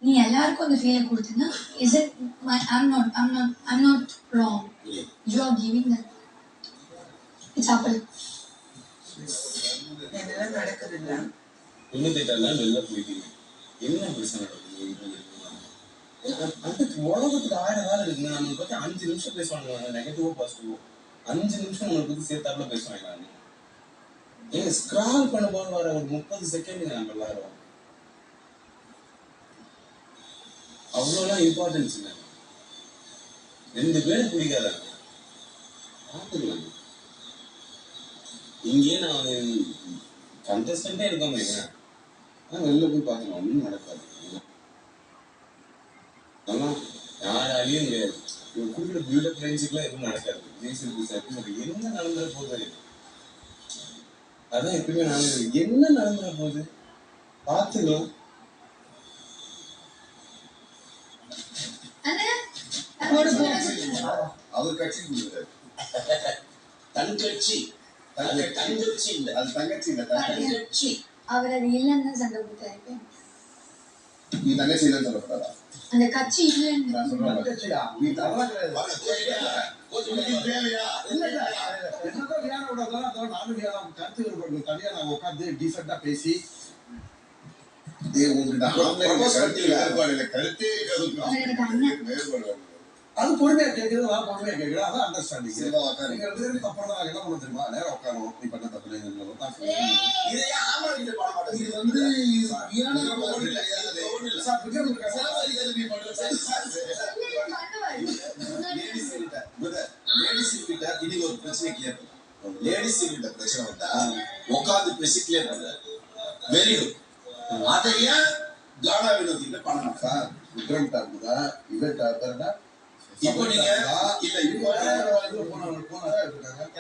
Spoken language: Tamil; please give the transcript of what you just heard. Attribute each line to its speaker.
Speaker 1: நீ எல்லாருக்கும் அந்த ஃபீலை கொடுத்தீங்கன்னா is it my I'm not wrong. You are giving that. It's happening.
Speaker 2: என்னெல்லாம் நடக்குது இல்ல
Speaker 3: ஒண்ணு திட்டலாம் வெளில போயிட்டீங்க. என்ன பிரச்சனை நடக்குது? அதுக்கு உலகத்துக்கு 1000 வேலை இருக்குங்க. நம்ம பத்தி 5 நிமிஷம் பேசுவாங்க, நெகட்டிவோ பாசிட்டிவோ 5 நிமிஷம் நம்மளை பத்தி சேர்த்தாப்புல பேசுவாங்க. நான் ஏங்க ஸ்க்ரால் பண்ண போது வர ஒரு 30 செகண்ட் நம்ம எல்லாரும் அவ்வளோலாம் இம்பார்ட்டன்ஸ் இல்லை. 2 பேரும் பிடிக்காதாங்க பார்த்துக்கலாம். இங்கேயே நான் கண்டஸ்டன்டே இருக்க முடியுங்க. வெளில போய் பார்த்துக்கலாம், ஒன்றும் நடக்காது. ஆனால் யாராலையும் இவங்க குறிப்பிட்ட பில்டப் ரேஞ்சுக்குலாம் எதுவும் நடக்காது. என்ன நடந்துட போகுது, அதான் எப்பயுமே நான் என்ன நடந்துட போகுது பார்த்துக்கலாம்.
Speaker 4: அவர் கட்சி கொடுக்குறாரு.
Speaker 3: தன் கட்சி தங்கச்சி இல்ல,
Speaker 4: அது தங்கச்சி இல்ல,
Speaker 3: தங்கச்சி.
Speaker 1: அவர் அது இல்லைன்னு சண்டை கொடுத்தாரு.
Speaker 4: நீ தங்கச்சி இல்லைன்னு சொல்லக்கூடாதா?
Speaker 1: அந்த கட்சி இல்லைன்னு
Speaker 4: நான் சொல்றேன். நீ தவறா கிடையாது.
Speaker 5: பேசி அது பொறுமையா கேட்கறது, நான் பொறுமையா கேட்கிறேன். அதான் அண்டர்ஸ்டாண்டிங். நீங்க 2 பேருக்கு அப்புறம் தான் என்ன பண்ண தெரியுமா, நேரம் உட்காரணும். நீ பண்ண தப்பு இது
Speaker 4: ஒரு பிரச்சனை கிளியர் பண்ணும். லேடிஸ் கிட்ட பிரச்சனை வந்தா உட்காந்து பேசி கிளியர் பண்றாரு. Very good. அதை ஏன் கானா வினோத் பண்ணணும்
Speaker 5: சார்? விக்ரம் டாக்கு தான் இவன் டாக்கர்னா
Speaker 4: இப்போ நீங்க இல்ல இப்போ
Speaker 5: போன இருக்காங்க.